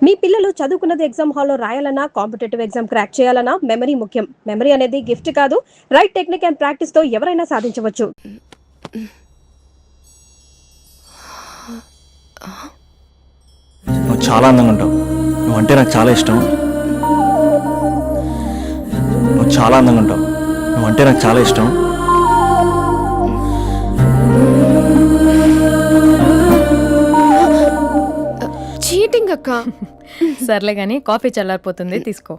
మీ పిల్లలు చదువుకున్నది ఎగ్జామ్ హాల్లో రాయాలన్నా కాంపిటేటివ్ ఎగ్జామ్ క్రాక్ చేయాలన్నా మెమరీ ముఖ్యం. మెమరీ అనేది గిఫ్ట్ కాదు, రైట్ టెక్నిక్ అండ్ ప్రాక్టీస్ తో ఎవరైనా సాధించవచ్చు. నువ్వు చాలా అందంగా ఉంటావు. నువ్వంటే నాకు చాలా ఇష్టం. నువ్వు చాలా అందంగా ఉంటావు. నువ్వంటే నాకు చాలా ఇష్టం. చీటింగ్ అక్క. సర్లే గాని కాఫీ చల్లారిపోతుంది, తీసుకో.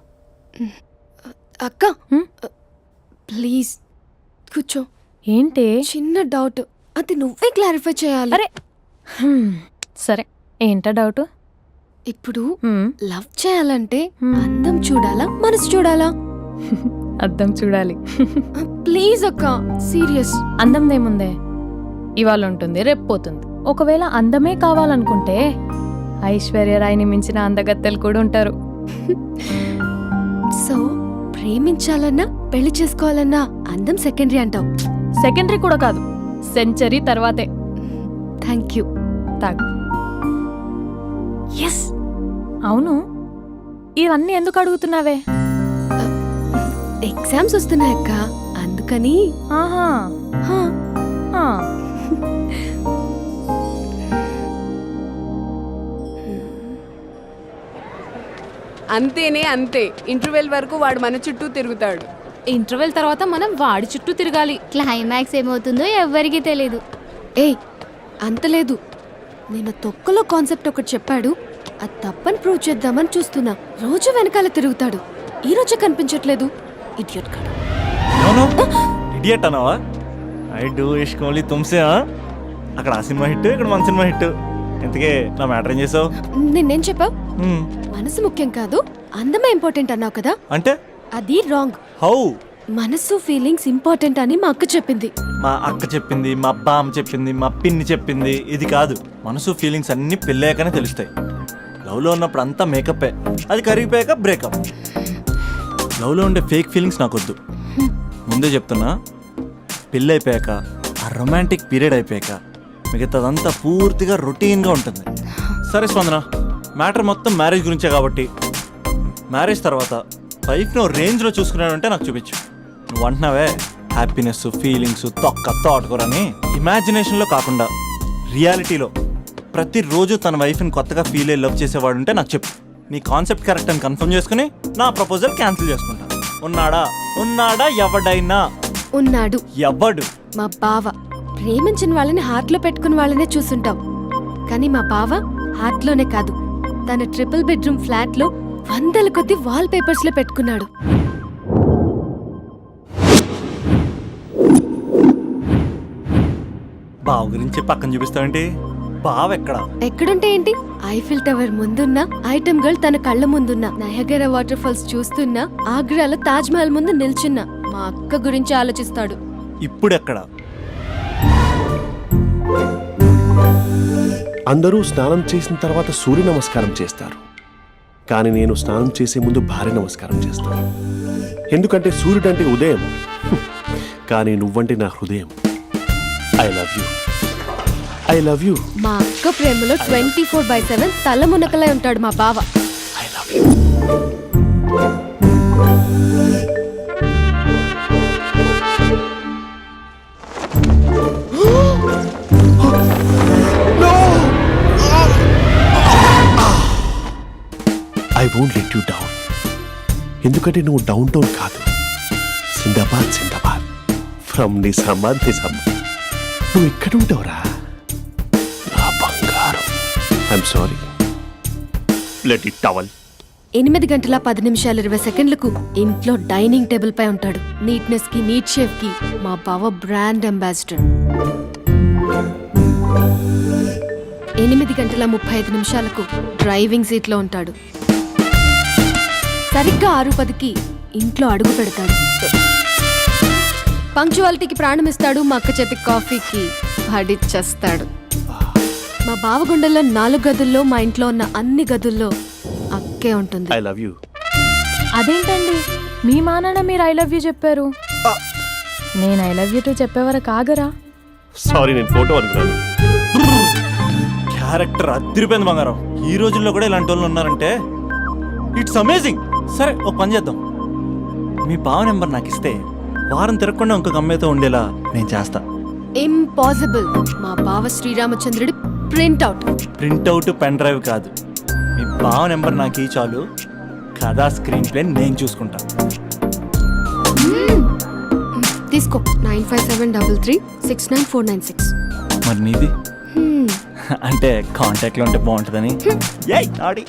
అక్క ప్లీజ్ కూర్చో. ఏంటి? చిన్న డౌట్, అది నువ్వే క్లారిఫై చేయాలి. అరే సరే, ఏంటా డౌట్? ఇప్పుడు లవ్ చేయాలంటే అందం చూడాలా మనసు చూడాలా? అద్దం చూడాలి. ప్లీజ్ అక్క, సీరియస్. అందందేముందే, ఇవాళ ఉంటుంది రేపు పోతుంది. ఒకవేళ అందమే కావాలనుకుంటే ఐశ్వర్యరాయ్ని మించిన అందగత్తెలు కూడా ఉంటారు. సో ప్రేమించాలన్నా పెళ్లి చేసుకోవాలన్నా అందం సెకండరీ అంటావు? సెకండరీ కూడా కాదు, సెంచరీ తర్వాతే. Thank you. తాగు. ఎస్. అవును, ఇవన్నీ ఎందుకు అడుగుతున్నావే? ఎగ్జామ్స్ వస్తున్నాయి అక్క, అందుకని. ఆహా. హా. ఆ. అంతేనే అంతే. ఇంటర్వెల్ వరకు వాడు మన చుట్టూ తిరుగుతాడు. ఇంటర్వెల్ తర్వాత మనం వాడి చుట్టూ తిరగాలి. క్లైమాక్స్ ఏమవుతుందో ఎవ్వరికీ తెలీదు. ఏయ్ అంత లేదు, నేను తొక్కలో కాన్సెప్ట్ ఒకటి చెప్పాడు, అది తప్పని ప్రూవ్ చేద్దామని చూస్తున్నా. రోజు వెనకాల తిరుగుతాడు, ఈ రోజే కనిపించట్లేదు. ఇడియట్ కాడు. ఇడియట్ అన్నావా? ఐ డూ ఇష్క్ ఓన్లీ తుమ్సే. అక్కడ ఆ సినిమా హిట్, ఇక్కడ మన సినిమా హిట్. ఇంతకే నా మ్యాటర్ ఏం చేసావు? నిన్నేం చెప్పావు? మనసు ముఖ్యం కాదు, అందమే ఇంపార్టెంట్ అన్నావు కదా. అంటే అది రాంగ్. హౌ? మనసు ఫీలింగ్స్ ఇంపార్టెంట్ అని మా అక్క చెప్పింది. మా అక్క చెప్పింది, మా బామ్మ చెప్పింది, మా పిన్ని చెప్పింది. ఇది కాదు, మనసు ఫీలింగ్స్ అన్ని పెళ్ళాకనే తెలుస్తాయి. లవ్లో ఉన్నప్పుడు అంతా మేకప్పే, అది కరిగిపోయాక బ్రేకప్. లవ్లో ఉండే ఫేక్ ఫీలింగ్స్ నాకొద్దు. ముందే చెప్తున్నా, పెళ్ళి అయిపోయాక ఆ రొమాంటిక్ పీరియడ్ అయిపోయాక మిగతాదంతా పూర్తిగా రొటీన్గా ఉంటుంది. సరే స్పందన, మ్యాటర్ మొత్తం మ్యారేజ్ గురించే కాబట్టి మ్యారేజ్ తర్వాత వైఫ్ని రేంజ్లో చూసుకున్నాడంటే నాకు చూపించు. నువ్వు అంటున్నావే హ్యాపీనెస్ ఫీలింగ్స్ తోటకూరని, ఇమాజినేషన్లో కాకుండా రియాలిటీలో ప్రతిరోజు తన వైఫ్ని కొత్తగా ఫీల్ అయ్యి లవ్ చేసేవాడు ఉంటే నాకు చెప్పు. నీ కాన్సెప్ట్ కరెక్ట్ అని కన్ఫర్మ్ చేసుకుని నా ప్రపోజల్ క్యాన్సిల్ చేసుకుంటా. ఉన్నాడా ఎవడైనా? ఉన్నాడు. ఎవడు? మా బావ. ప్రేమించిన వాళ్ళని హార్ట్లో పెట్టుకున్న వాళ్ళనే చూసుంటాం, కానీ మా బావ హార్ట్లోనే కాదు, తన ట్రిపుల్ బెడ్రూమ్ ఫ్లాట్ లో వందల కొద్ది వాల్ పేపర్స్ లో పెట్టుకున్నాడు. బావ గురించి పక్కన చూపిస్తావేంటి? బావ ఎక్కడుంటే ఏంటి? ఐఫిల్ టవర్ ముందున్న ఐటమ్ గర్ల్ తన కళ్ళ ముందున్న నయగరా వాటర్ ఫాల్స్ చూస్తున్నా, ఆగ్రాలో తాజ్ మహల్ ముందు నిల్చున్నా మా అక్క గురించి ఆలోచిస్తాడు. ఇప్పుడు ఎక్కడ? అందరూ స్నానం చేసిన తర్వాత సూర్య నమస్కారం చేస్తారు, కానీ నేను స్నానం చేసే ముందు భార్య నమస్కారం చేస్తాను. ఎందుకంటే సూర్యుడు అంటే ఉదయం, కానీ నువ్వంటే నా హృదయం. I love you, I love you. మా అక్క ప్రేమలో 24/7 తల మునకలై ఉంటాడు మా బావ. I love you. I won't let you down. ఎందుకంటే నువ్వు డౌన్ టౌన్ కాదు, జిందాబాద్ జిందాబాద్ ఫ్రమ్ నిజామాబాద్ నిజామాబాద్. నువ్వు ఎక్కడుంటావురా నా బంగారం? I'm sorry, let it towel. 8 గంటల 10 నిమిషాలు 20 సెకండ్లకు ఇంట్లో డైనింగ్ టేబుల్ పై ఉంటాడు. నీట్నెస్ కి నీట్ షేఫ్ కి మా బావ బ్రాండ్ అంబాసిడర్. 8 గంటల 35 నిమిషాలకు డ్రైవింగ్ సీట్ లో ఉంటాడు. సరిగ్గా 6:10కి ఇంట్లో అడుగు పెడతాడు. పంక్చువాలిటీకి ప్రాణం ఇస్తాడు. మా అక్క చేతి కాఫీకి పడిచ్చేస్తాడు. మా బావ గుండెల్లో 4 గదుల్లో, మా ఇంట్లో ఉన్న అన్ని గదుల్లో అక్కే ఉంటుంది. I love you. అదేంటండి, మీ మానాన్న మీరు ఐ లవ్ యూ చెప్పారు, నేను ఐ లవ్ యూ టు చెప్పేవరకు ఆగరా? సారీ, నేను ఫోటో అనుకున్నాను. క్యారెక్టర్ అదిరిపోయింది బంగారం. ఈ రోజుల్లో కూడా ఇలాంటి వాళ్ళు ఉన్నారంటే ఇట్స్ అమేజింగ్. సరే ఒక పని చేద్దాం, మీ బావ నెంబర్ నాకు ఇస్తే వారం తిరగకుండా ఇంకొక అమ్మాయితో ఉండేలా నేను చేస్తా. ఇంపాసిబుల్. మా బావ శ్రీరామచంద్రుడి ప్రింట్అవుట్. ప్రింట్అవుట్ పెన్ డ్రైవ్ కాదు, మీ బావ నెంబర్ నాకు ఈ చాలు. కథా స్క్రీన్ ప్లే నేను చూసుకుంటా. తీసుకో 9573369496. మరి నీది అంటే కాంటాక్ట్లో ఉంటే బాగుంటుందని. ఏయ్ ఆడి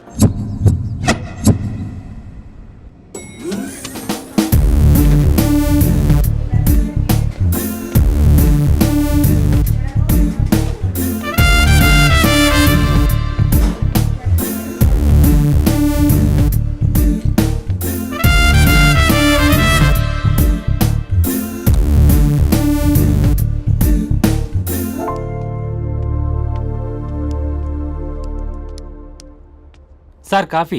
sir coffee.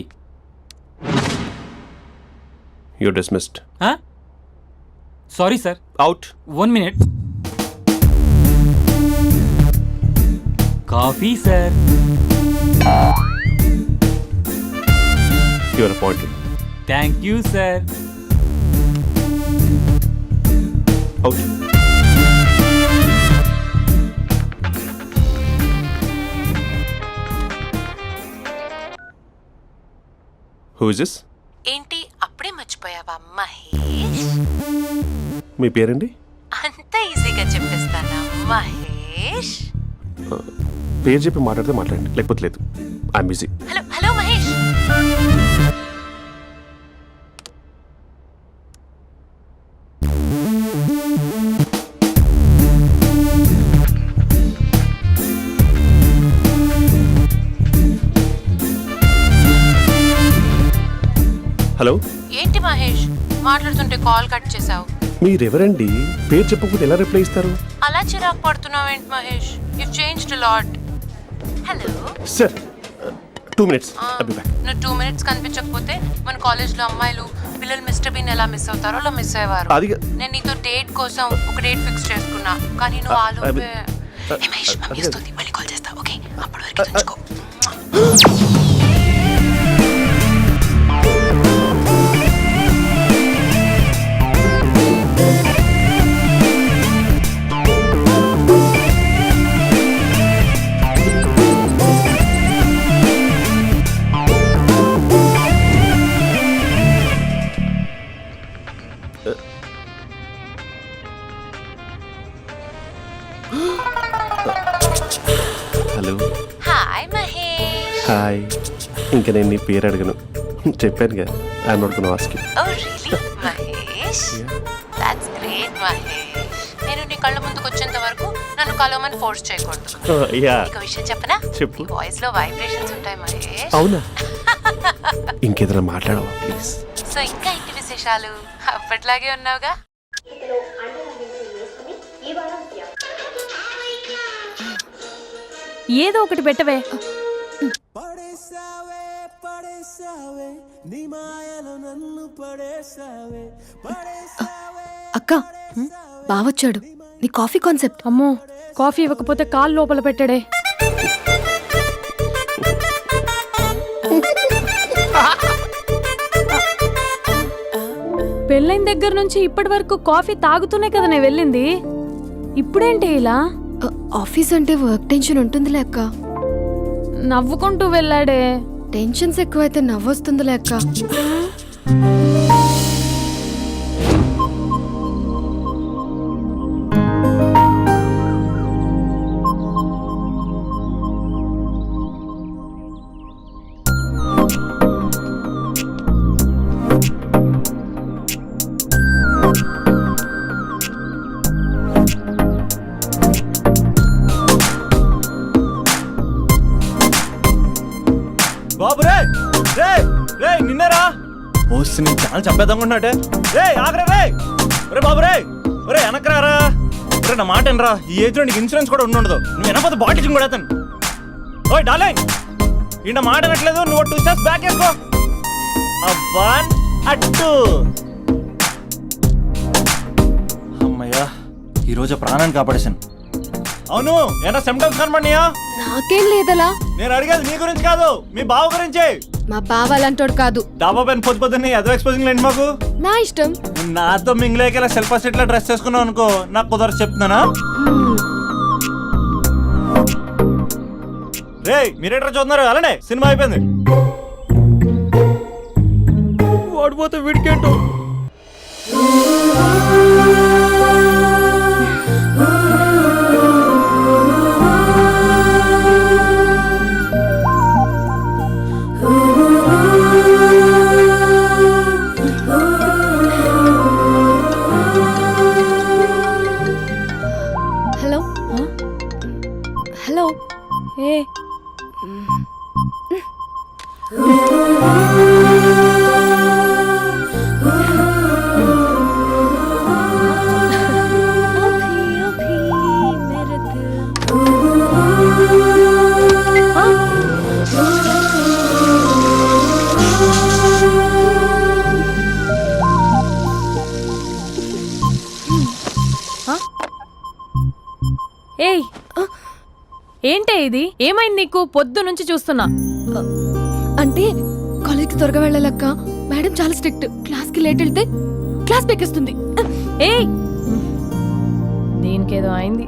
You dismissed. Sorry sir, out. 1 minute. Coffee sir. Your appointed. Thank you sir. Out. Who is this? ఏంటి అప్పుడే మర్చిపోయావా మహేష్? మీ పేరండి? అంత ఈజీగా చెప్పేస్తానా మహేష్? పేరు చెప్పి మాట్లాడితే మాట్లాడండి, లేకపోతే లేదు. I'm busy. Hello hello Mahesh. Hello. ఏంటి మహేష్ మాట్లాడుతుంటే కాల్ కట్ చేసావు? మీరెవరండి? పేరు చెప్పకపోతే ఎలా రిప్లై ఇస్తారు? అలా చిరాకు పడుతున్నావేంటి Mahesh? You changed a lot. Hello sir 2 minutes. I'll be back. నువ్వు 2 minutes కనిపించకపోతే మన కాలేజ్లో అమ్మాయిలు పిల్లలు మిస్టర్ బీన్ ఎలా మిస్ అవుతారో అలా మిస్ అయ్యేవారు. అది నేను నీతో డేట్ కోసం ఒక డేట్ ఫిక్స్ చేసుకున్నా, కానీ నువ్వు ఆలోపే. మహేష్ మమ్మీ వస్తుంది, మళ్ళీ కాల్ చేస్తా. ఓకే, అప్పటి వరకు ఉంచుకో. హలో. హాయ్ మహేష్. హాయ్. ఇంకా నేను నీ పేరు అడగను, చెప్పానుగా. I'm not gonna ask you. Oh really Mahesh? That's great Mahesh. నేను నీ కళ్ళ ముందుకు వచ్చేంత వరకు నన్ను కలవమని ఫోర్స్ చేయకూడదు. యా. ఒక విషయం చెప్పనా? చెప్పు. నీ వాయిస్ లో వైబ్రేషన్స్ ఉంటాయి మహేష్. అవునా? ఇంకేదైనా మాట్లాడవా ప్లీజ్? సో ఇంకా ఇంటి విశేషాలు అప్పట్లాగే ఉన్నావుగా? ఏదో ఒకటి పెట్టవే. అక్క బావొచ్చాడు. నీ కాఫీ కాన్సెప్ట్. అమ్మో, కాఫీ ఇవ్వకపోతే కాలు లోపల పెట్టాడే. పెళ్ళైన దగ్గర నుంచి ఇప్పటి వరకు కాఫీ తాగుతూనే కదా నేను వెళ్ళింది. ఇప్పుడేంటి ఇలా? ఆఫీస్ అంటే వర్క్ టెన్షన్ ఉంటుందిలే అక్క. నవ్వుకుంటూ వెళ్ళాడే. టెన్షన్స్ ఎక్కువైతే నవ్వొస్తుందిలే అక్క. బాబు రే రే రే నిన్నరా వస్తే నేను ఛానల్ చంపేద్దామన్నాడే. రే ఆగరా రే. ఒరే బాబు రే, ఒరే వెనకరారా. ఒరే నా మాట వినరా, ఈ ఏజ్ లో నీకు ఇన్సూరెన్స్ కూడా ఉండదు. నువ్వు వినకపోతే బాటిల్ కూడా అతను. ఓయ్ డార్లింగ్, ఈ నా మాట వినట్లేదు. నువ్వు 2 steps బ్యాక్ వేసుకో. 1 2. అమ్మయ్యా, ఈరోజు ప్రాణాన్ని కాపాడేశాను. అవును, ఏనా సిమ్టమ్స్ కనబడినాయా? నాకేం లేదలా. నేను అడిగేది నీ గురించి కాదు, మీ బావ గురించి. మా బావ అలాంటోడు కాదు. డాబా పైన పొద్దున్నే అదో ఎక్స్పోజింగ్ లేండి మాకు. నా ఇష్టం. నాతో మింగిలేక సెల్ఫ్ సెట్ లో డ్రెస్ చేసుకున్నావు అనుకో, నాకు కుదరదు చెప్తున్నానా. రే మీరేటర్ చూస్తున్నారు అలానే, సినిమా అయిపోయింది. వాడిపోతే వీడికేంటో. Hello hello. ఏ ఏయ్ ఏంటే ఇది? ఏమైంది నీకు? పొద్దు నుంచి చూస్తున్నా. అంటే కాలేజ్కి త్వరగా వెళ్ళాలక్క. మేడం చాలా స్ట్రిక్ట్. క్లాస్కి లేట్ వెళ్తే క్లాస్ పెక్కిస్తుంది. ఏయ్ దీనికేదో అయింది.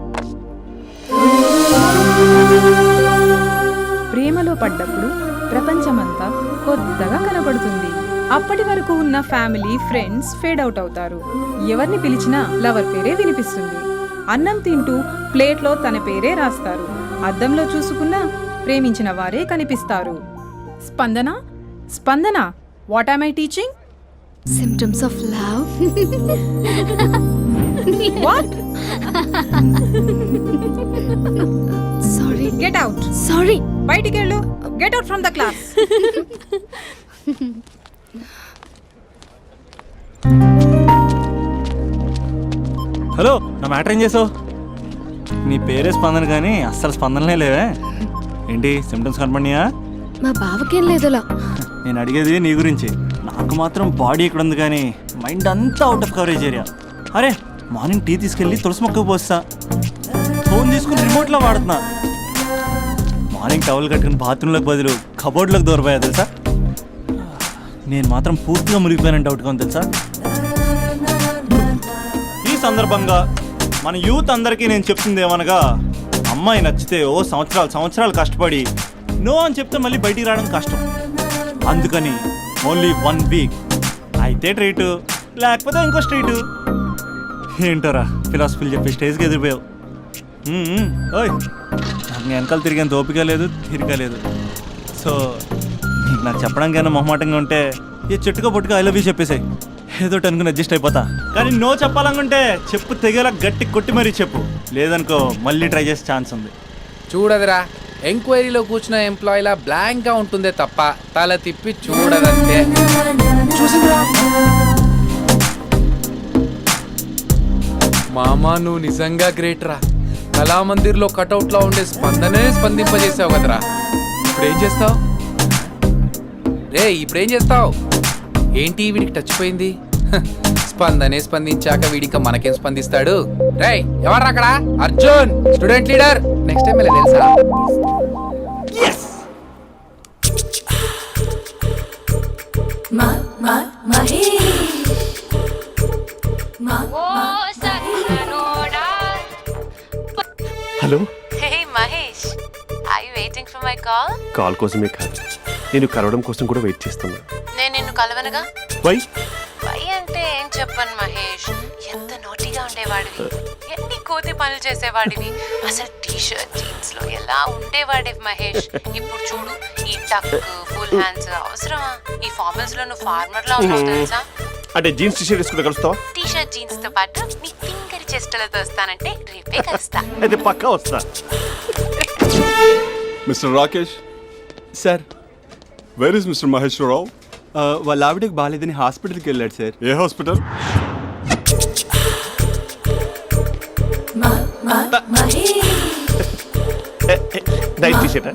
ప్రేమలో పడ్డప్పుడు ప్రపంచమంతా కొత్తగా కనబడుతుంది. అప్పటి వరకు ఉన్న ఫ్యామిలీ ఫ్రెండ్స్ ఫేడ్ అవుట్ అవుతారు. ఎవరిని పిలిచినా లవర్ పేరే వినిపిస్తుంది. అన్నం తింటూ ప్లేట్లో తన పేరే రాస్తారు. అద్దంలో చూసుకున్నా ప్రేమించిన వారే కనిపిస్తారు. Spandana Spandana, what am I teaching? Symptoms of love. What? Sorry. Get out. Sorry. బయటికి వెళ్ళు. Get out from the class. Hello, నా మ్యాటర్ ఏం చేసావు? నీ పేరే స్పందన కానీ అస్సలు స్పందనలే లేవే. ఏంటి సిమ్టమ్స్ కనపడినాయా? మా బావకేం లేదులా. నేను అడిగేది నీ గురించి. నాకు మాత్రం బాడీ ఇక్కడ ఉంది కానీ మైండ్ అంతా అవుట్ ఆఫ్ కవరేజ్ ఏరియా. అరే మార్నింగ్ టీ తీసుకెళ్ళి తులసి మొక్కకు పోస్తా, ఫోన్ తీసుకుని రిమోట్లో వాడుతున్నా. మార్నింగ్ టవల్ కట్టుకుని బాత్రూంలోకి బదులు కబోర్డ్లోకి దూరపోయా తెలుసా. నేను మాత్రం పూర్తిగా మునిగిపోయానని డౌట్గా ఉంది తెలుసా. ఈ సందర్భంగా మన యూత్ అందరికీ నేను చెప్తుంది ఏమనగా, అమ్మాయి నచ్చితే ఓ సంవత్సరాలు కష్టపడి నో అని చెప్తే మళ్ళీ బయటికి రావడం కష్టం. అందుకని ఓన్లీ 1 వీక్ అయితే ట్రీటు, లేకపోతే ఇంకో స్ట్రీటు. ఏంటోరా ఫిలాసఫీలు చెప్పి స్టేజ్కి ఎదిరిపోయావు. ఓయ్ నాకు వెనకాల తిరిగేంత ఓపిక లేదు, తీరిక లేదు. సో నీకు నాకు చెప్పడానికైనా మొహమాటంగా ఉంటే ఏ చెట్టుగా పొట్టుగా ఐ లవ్ యూ చెప్పేసాయి. ఏదో అనుకుని అడ్జస్ట్ అయిపోతా. కానీ నో చెప్పాలనుకుంటే చెప్పు తెగేలా గట్టి కొట్టి మరీ చెప్పు. లేదనుకో మళ్ళీ ట్రై చేసే ఛాన్స్ ఉంది. చూడదురా, ఎంక్వైరీలో కూర్చున్న ఎంప్లాయీలా బ్లాంక్గా ఉంటుందే తప్ప తల తిప్పి చూడదంతే. చూసిందిరా మామా, నువ్వు నిజంగా గ్రేట్ రా. కళామందిర్లో కటౌట్లో ఉండే స్పందనే స్పందింపజేసావు కదరా. ఇప్పుడేం చేస్తావు ఇప్పుడేం చేస్తావు? ఏంటి వీడికి టచ్ పోయింది? స్పందనే స్పందించాక వీడిక మనకేం స్పందిస్తాడు? రేయ్ ఎవర్రా అక్కడ? Arjun, student leader. Next time ఇలా తెలుసా? Hello. Hey Mahesh, are you waiting for my call? Call కోసమే కాదు, నేను కలవడం కోసం కూడా వెయిట్ చేస్తున్నా. నేను నిన్ను కలవనుగా. వై అంటే ఏం చెప్పను మహేష్, ఎంత నోటిగా ఉండేవాడివి, ఎన్ని కోతి పనులు చేసేవాడివి, అసలు టీషర్ట్ జీన్స్ లో ఎలా ఉండేవాడివి మహేష్. ఇప్పుడు చూడు, ఈ టక్ ఫుల్ హ్యాండ్స్ అవసరమా? ఈ ఫార్మల్స్ లో నువ్వు ఫార్మర్ లా ఉన్నావు తెలుసా. అంటే జీన్స్ టీషర్ట్ వేసుకుని కలుస్తావా? టీషర్ట్ జీన్స్ తో పాటు నీ ఫింగర్ చెస్టలతో వస్తానంటే రేపే కలుస్తా. అయితే పక్కా వస్తా. Mister Rakesh sir. Where is mister Maheshwararao? వాళ్ళ ఆవిడకి బాగాలేదని హాస్పిటల్కి వెళ్ళాడు సార్. ఏ హాస్పిటల్? Night t shirt.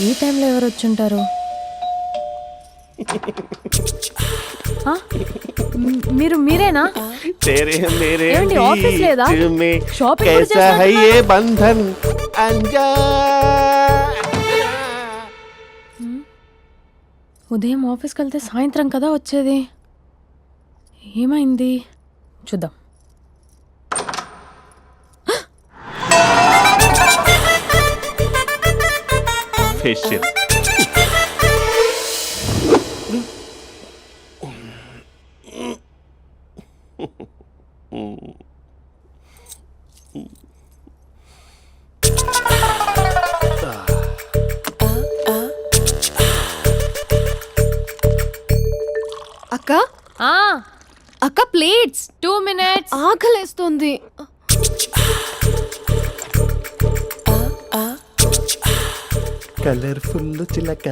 ఈ టైంలో ఎవరు వచ్చుంటారు? ఆ? మీరేనా? ఏమండి, ఆఫీస్ లేదా? షాపింగ్ కూడా చేస్తున్నారు? ఉదయం ఆఫీస్కి వెళ్తే సాయంత్రం కదా వచ్చేది. ఏమైంది చూద్దాం. ఫేషియల్ అక్క ఆ, అక్క ప్లేట్స్ 2 minutes. ఆకలేస్తుంది. కలర్ఫుల్ చిలక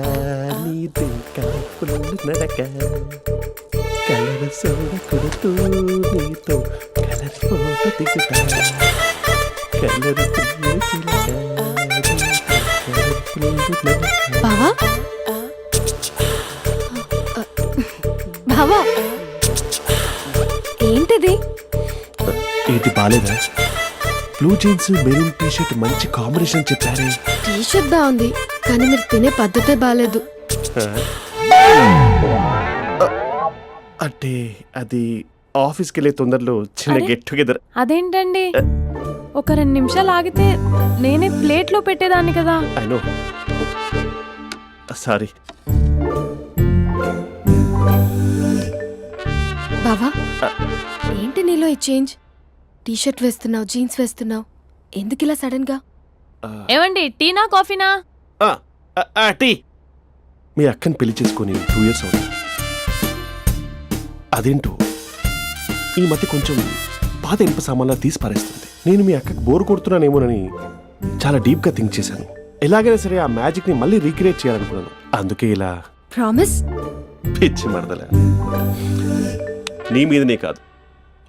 నీది కలర్ఫుల్ నడక కలర్ సోడ కొడుతూ నీతో కలర్ ఫోటో దిగుతా కలర్ఫుల్ చిలక కలర్ఫుల్ నడక. బావా బావా ఏంటిది? ఏంటి బాలేదా? Blue jeans maroon T shirt మంచి కాంబినేషన్ చెప్పారే. టీ షర్ట్ బాగుంది కానీ మీరు తినే పద్ధతే బాగాలేదు. అంటే అది ఆఫీస్కి వెళ్ళే తొందరలో చిన్న అరే? Get together. అదేంటండి, ఒక 2 నిమిషాలు ఆగితే నేనే ప్లేట్లో పెట్టేదాన్ని కదా. I know, sorry. బావా ఏంటి నీలో ఈ చేంజ్? టీ షర్ట్ వేస్తున్నావు, జీన్స్ వేస్తున్నావు, ఎందుకు ఇలా సడన్ గా? ఏమండి, టీనా కాఫీనా? టీ. మీ అక్కని పెళ్లి చేసుకొని 2 years అవుతుంది. అదేంటో ఈ మధ్య కొంచెం పాత ఇనుప సామాన్లా తీసి పారేస్తుంది. నేను మీ అక్కకి బోర్ కొడుతున్నానేమోనని చాలా డీప్ గా థింక్ చేశాను. ఎలాగైనా సరే ఆ మ్యాజిక్ ని మళ్ళీ రీక్రియేట్ చేయాలనుకున్నాను. అందుకే ఇలా. ప్రామిస్? పిచ్చి మరదల, నీ మీదనే కాదు,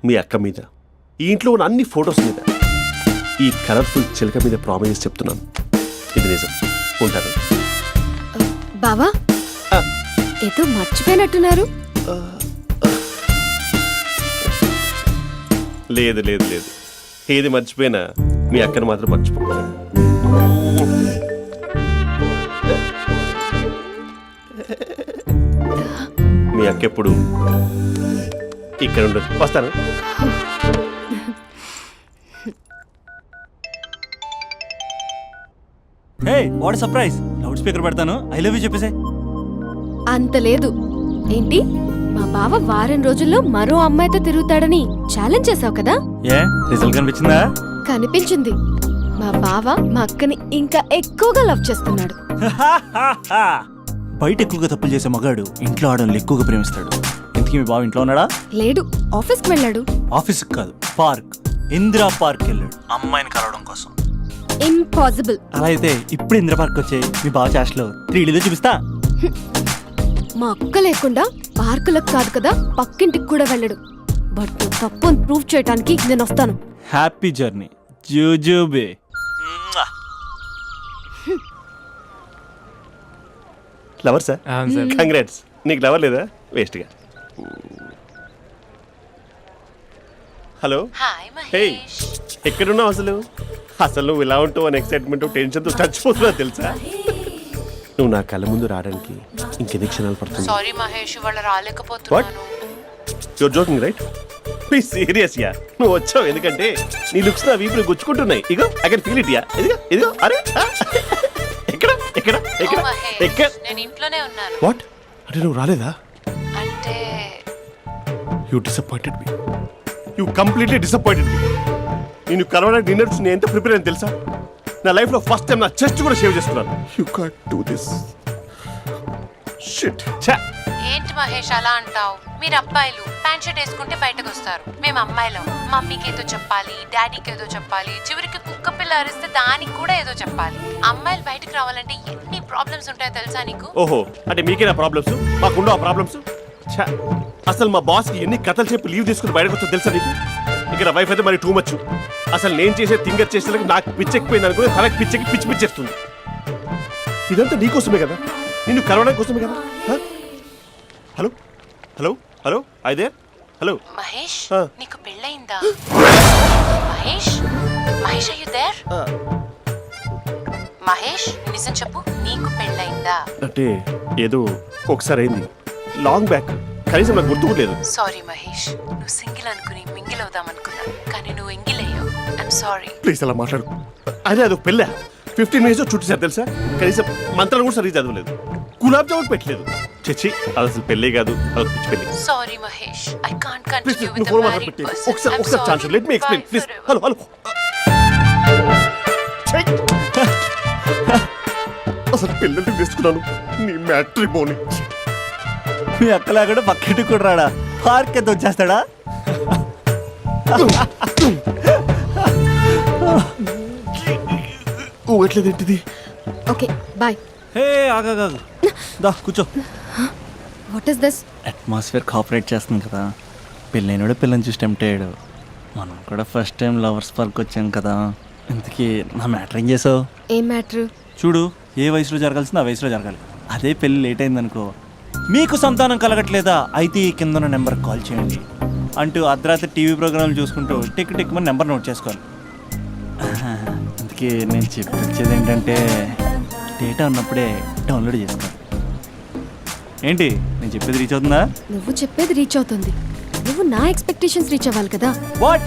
మీ అక్క మీద, ఈ ఇంట్లో ఉన్న అన్ని ఫొటోస్ మీద, ఈ కలర్ఫుల్ చిలక మీద ప్రామిస్ చెప్తున్నాను. ఇది నిజం. ఉంటాను. బావా ఏదో మర్చిపోయినట్టున్నారు. లేదు లేదు లేదు, ఏది మర్చిపోయినా మీ అక్కను మాత్రం మర్చిపో. మీ అక్క ఎప్పుడు ఇక్కడ ఉండదు. వస్తాను. హే, వాట్ సర్ప్రైజ్! లౌడ్ స్పీకర్ పెడతాను, ఐ లవ్ యూ చెప్పేసే. అంత లేదు. ఏంటి, మా బావ వారం రోజుల్లో మరో అమ్మాయితో తిరుగుతాడని ఛాలెంజ్ చేసావు కదా? ఏ రిజల్ట్ కనిపించిందా? కనిపించింది. మా బావ మా అక్కని ఇంకా ఎక్కువగా లవ్ చేస్తున్నాడు. బయట ఎక్కువగా తప్పులు చేసే మగాడు ఇంట్లో ఆడవాళ్ళు ఎక్కువగా ప్రేమిస్తాడు. ఇంతకీ మీ బావ ఇంట్లో ఉన్నాడా? లేడు, ఆఫీస్కి వెళ్ళాడు. ఆఫీస్కి కాదు, పార్క్, ఇందిరా పార్క్ వెళ్ళాడు అమ్మాయిని కలవడం కోసం. ఇంపాసిబుల్. అలా అయితే ఇప్పుడు ఇందిరా పార్క్ వచ్చే మీ బావ చాష్లో 3Dలో చూపిస్తా. మా అక్క లేకుండా పార్కులకు కాదు కదా, పక్కింటికి కూడా వెళ్ళడు. బట్ నువ్వు తప్పు అని ప్రూవ్ చేయడానికి నేను వస్తాను. హ్యాపీ జర్నీ జూజూబే. Lover sir, congrats. నీకు లవర్ లేదా? వేస్ట్గా. హలో. Hi hey, Mahesh. ఎక్కడున్నావు అసలు? అసలు నువ్వు ఇలా ఉంటావు అని ఎక్సైట్మెంట్ టెన్షన్తో చచ్చిపోతున్నా తెలుసా? నువ్వు నా కళ్ళ ముందు రావడానికి ఇంకెన్ని క్షణాలు పడుతుంది? సారీ మహేష్, ఇవాళ రాలేకపోతున్నాను. Your joking right? Please serious yeah. నువ్వు వచ్చావు ఎందుకంటే నీ లుక్స్ నా వీపుని గుచ్చుకుంటున్నాయి. ఇగో I can feel it yeah. ఇదిగో ఇదిగో. అరే ఎక్కడ ఎక్కడ ఎక్కడ ఎక్కడ? నేను ఇంట్లోనే ఉన్నాను. వాట్ అంటే నువ్వు రాలేదా? అంటే you disappointed me. You completely disappointed. నేను కలవడానికి డిన్నర్ నేను ఎంత ప్రిపేర్ అని తెలుసా? నా లైఫ్లో ఫస్ట్ టైం నా చెస్ట్ కూడా షేవ్ చేసుకున్నాను. You can't do this. Shit. ఏంటి మహేష్ అలా అంటావు? మీరు అబ్బాయిలు ప్యాంట్ షర్ట్ వేసుకుంటే బయటకు వస్తారు. మేము అమ్మాయిలం మమ్మీకి ఏదో చెప్పాలి, డాడీకి ఏదో చెప్పాలి, చివరికి కుక్క పిల్ల అరిస్తే దానికి కూడా ఏదో చెప్పాలి. అమ్మాయిలు బయటకు రావాలంటే ఎన్ని ప్రాబ్లమ్స్ ఉంటాయో తెలుసా నీకు? ఓహో, అంటే మీకేనా ప్రాబ్లమ్స్? మాకుండో ఆ ప్రాబ్లమ్స్? అసలు మా బాస్కి ఎన్ని కథలు చెప్పి లీవ్ తీసుకుని బయటకు వచ్చో తెలుసా నీకు? ఇక్కడ వైఫ్ అయితే మరి టూ మచ్. అసలు నేను చేసే థింగర్ చేసేందుకు నాకు పిచ్చెక్కిపోయింది అనుకుని తనకి పిచ్చెక్కి పిచ్చి పిచ్చేస్తుంది. ఇదంతా నీకోసమే కదా, నిన్ను కలవడానికి కోసమే కదా. హలో హలో హలో అయితే హలో మహేష్ నీకు పెళ్ళయిందా? Mahesh Mahesh are you there? Mahesh నిజం చెప్పు, నీకు పెళ్ళయిందా? అంటే ఏదో ఒకసారి అయింది, లాంగ్ బ్యాక్, కనీసం నాకు గుర్తుకోలేదు. సారీ మహేష్, నువ్వు సింగిల్ అనుకుని మింగిల్ అవుదాం అనుకున్నా, కానీ నువ్వు ఎంగిల్ అయ్యావు. I'm sorry. ప్లీజ్ అలా మాట్లాడు. అదే అదొక పెళ్ళ 15 minutes చుట్టేసారు తెలుసా? కనీసం మంత్రాలు కూడా సరిగ్గా చదవలేదు, గులాబ్ జామున్ పెట్టలేదు. చచ్చి, అది అసలు పెళ్ళే కాదు, అదొక పిచ్చి పెళ్ళి. Sorry Mahesh, I can't please continue నువ్వు విత్ ఫోన్ ద మాట్లాడి మ్యారీడ్ పెట్టి పర్సన్. ఒకసారి chance let me explain please. Hello hello. అసలు పెళ్ళంటే వేసుకున్నాను నీ మ్యాట్రిమోని. మీ అక్కలాగడ పక్కింటి కూడా రాడా, పార్క్ ఎంత వచ్చేస్తాడా? ఊగట్లేదేంటిది? Okay bye. హే ఆగా దా కూర్చో. What is this? Atmosphere cooperate చేస్తుంది కదా. పెళ్ళైనడు పిల్లని చూసి టెంప్ట్ అయ్యాడు. మనం కూడా ఫస్ట్ టైం లవర్స్ పార్క్ వచ్చాం కదా. ఇంతకీ నా మ్యాటర్ ఏం చేసావు? ఏం మ్యాటర్? చూడు, ఏ వయసులో జరగాల్సింది ఆ వయసులో జరగాలి. అదే పెళ్ళి లేట్ అయిందనుకో, మీకు సంతానం కలగట్లేదా అయితే ఈ కింద ఉన్న నెంబర్కి కాల్ చేయండి అంటూ అర్ధరాత్రి టీవీ ప్రోగ్రాంలు చూసుకుంటూ టిక్ టిక్ మన నెంబర్ నోట్ చేసుకోవాలి. అందుకే నేను చెప్పొచ్చేది ఏంటంటే, డేటా ఉన్నప్పుడే డౌన్లోడ్ చేసుకోవాలి. ఏంటి నేను చెప్పేది రీచ్ అవుతుందా? నువ్వు చెప్పేది రీచ్ అవుతుంది, నువ్వు నా ఎక్స్పెక్టేషన్స్ రీచ్ అవ్వాలి కదా. వాట్?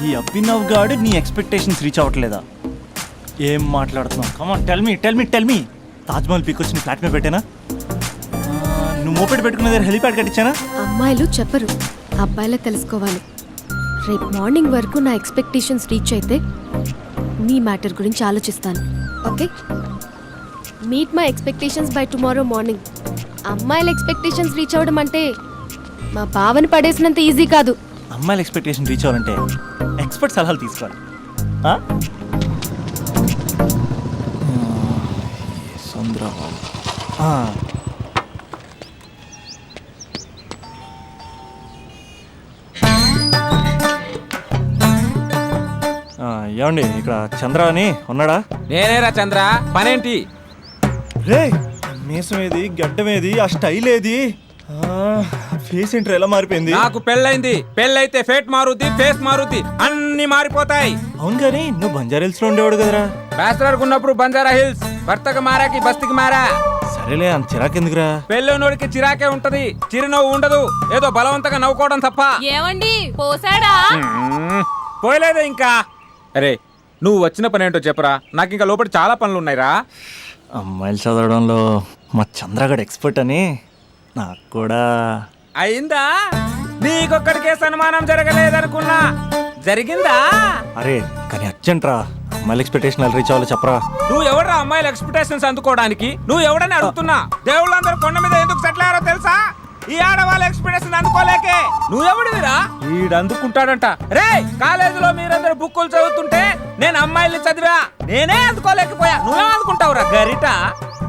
ఈ అభినవ్ గాడు నీ ఎక్స్పెక్టేషన్స్ రీచ్ అవ్వట్లేదా? ఏం మాట్లాడుతున్నావు? Come on tell me. Taj Mahal peak వచ్చి నీ ఫ్లాట్ మీద పెట్టానా? నువ్వు మోపెట్ పెట్టుకునే దగ్గర హెలిప్యాడ్ కట్టించానా? అమ్మాయిలు చెప్పరు, అబ్బాయిలే తెలుసుకోవాలి. రేపు మార్నింగ్ వరకు నా ఎక్స్పెక్టేషన్స్ రీచ్ అయితే నీ మ్యాటర్ గురించి ఆలోచిస్తాను. Okay, meet my expectations by tomorrow morning. అమ్మాయిల ఎక్స్పెక్టేషన్స్ రీచ్ అవ్వడం అంటే మా బావని పడేసినంత ఈజీ కాదు. అమ్మాయిల ఎక్స్పెక్టేషన్ రీచ్ అవ్వాలంటే ఎక్స్పర్ట్ సలహాలు తీసుకోవాలి. ఏమండి, ఇక్కడ చంద్ర అని ఉన్నాడా? నేనేరా చంద్ర, పనేంటి? రే, మీసం ఏది, గడ్డం ఏది, ఆ స్టైల్ ఏది, ఫేస్ ఏంటర్ ఎలా మారిపోయింది? నాకు పెళ్ళైంది, పెళ్ళైతే ఫేట్ మారుద్ది, ఫేస్ మారుద్ది, అన్ని మారిపోతాయి. అవును కానీ నువ్వు బంజారా హిల్స్ లో ఉండేవాడు కదరా? బ్యాచిలర్ ఉన్నప్పుడు బంజారా హిల్స్, భర్తకు మారాకి బస్తికి మారా. సరేలే, అంత చిరాకెందుకురా? పెళ్ళోనోడికి చిరాకే ఉంటది, చిరునవ్వు ఉండదు, ఏదో బలవంతంగా నవ్వుకోవడం తప్ప. ఏమండి పోసాడా? పోయలేదే ఇంకా. అరే, నువ్వు వచ్చిన పని ఏంటో చెప్పరా, నాకు ఇంకా లోపల చాలా పనులు ఉన్నాయిరా. అమ్మాయిలు చదవడంలో మా చంద్రగడ్ ఎక్స్పర్ట్ అని నాకు కూడా అయిందా? నీకొక్కడికే సన్మానం జరగలేదనుకున్నా, జరిగిందా? అరే కానీ అర్జెంట్ రా, అమ్మాయిల ఎక్స్పెక్టేషన్ రీచ్ అవ్వాలి చెప్పరా. నువ్వు ఎవడరా అమ్మాయిల ఎక్స్పెక్టేషన్స్ అందుకోవడానికి? నువ్వు ఎవడని అడుగుతున్నా. దేవుళ్ళందరూ కొండ మీద ఎందుకు సెటిల్ అయ్యారో తెలుసా? ఈ ఆడవాళ్ళ ఎక్స్పెక్టేషన్ అందుకోలేకే. నువ్వెవడివిరా? వీడు అందుకుంటాడంట. రే, కాలేజీలో మీరందరూ బుక్కులు చదువుతుంటే నేను అమ్మాయిల్ని చదివా, నేనే అందుకోలేకపోయా. నువ్వేం అందుకుంటావురా గరిట?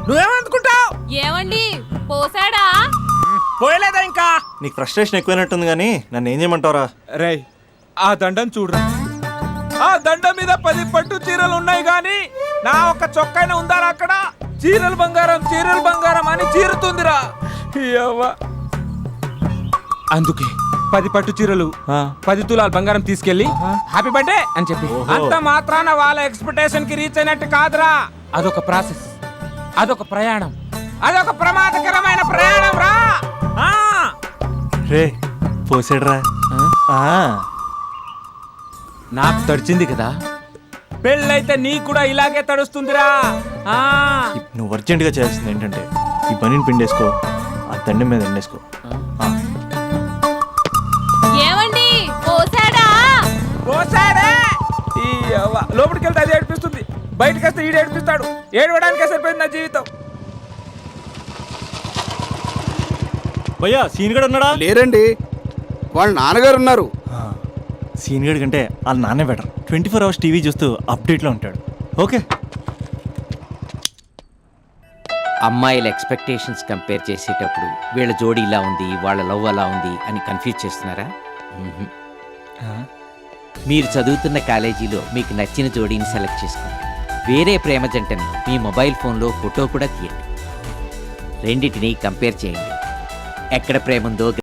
నువ్వేం అందుకుంటావు? ఏమండి పోసాడా? పోయలేదా ఇంకా? నీకు ఫ్రస్ట్రేషన్ ఎక్కువైనట్టుంది కానీ నన్ను ఏం చేయమంటావురా? రే, ఆ దండం చూడరా. ఆ దండం మీద 10 పట్టు చీరలు ఉన్నాయి గాని నా ఒక్క చొక్కైనా ఉందారా అక్కడ? చీరలు బంగారం అని చీరుతుందిరా. అందుకే 10 పట్టు చీరలు 10 తులాల బంగారం తీసుకెళ్లి హ్యాపీ బర్త్డే అని చెప్పి. అంత మాత్రాన వాళ్ళ ఎక్స్పెక్టేషన్ కి రీచ్ అయినట్టు కాదురా. అదొక ప్రాసెస్, అదొక ప్రయాణం, అదొక ప్రమాదకరమైన ప్రయాణం రా. రే పోసాడురా. నాకు తడిచింది కదా, పెళ్ళైతే నీకు కూడా ఇలాగే తడుస్తుందిరా. నువ్వు అర్జెంటుగా చేయాల్సింది ఏంటంటే ఈ పనిని పిండేసుకో, ఆ దండం మీద ఎండేసుకో. ఏమండి బయటకు వస్తే ఈడు ఏడిపిస్తాడు. ఏడవడానికే సరిపోయింది నా జీవితం. భయ్యా సీన్ గడు ఉన్నాడా? లేరండి, వాళ్ళ నాన్నగారు ఉన్నారు. సీన్ గడి కంటే వాళ్ళ నాన్నే బెటర్. 24 hours టీవీ చూస్తూ అప్డేట్లో ఉంటాడు. ఓకే. అమ్మాయిల ఎక్స్పెక్టేషన్స్ కంపేర్ చేసేటప్పుడు వీళ్ళ జోడి ఇలా ఉంది, వాళ్ళ లవ్ అలా ఉంది అని కన్ఫ్యూజ్ చేస్తున్నారా? మీరు చదువుతున్న కాలేజీలో మీకు నచ్చిన జోడీని సెలెక్ట్ చేసుకోండి. వేరే ప్రేమ జంటని మీ మొబైల్ ఫోన్లో ఫోటో కూడా తీయండి. రెండింటినీ కంపేర్ చేయండి. ఎక్కడ ప్రేమ ఉందో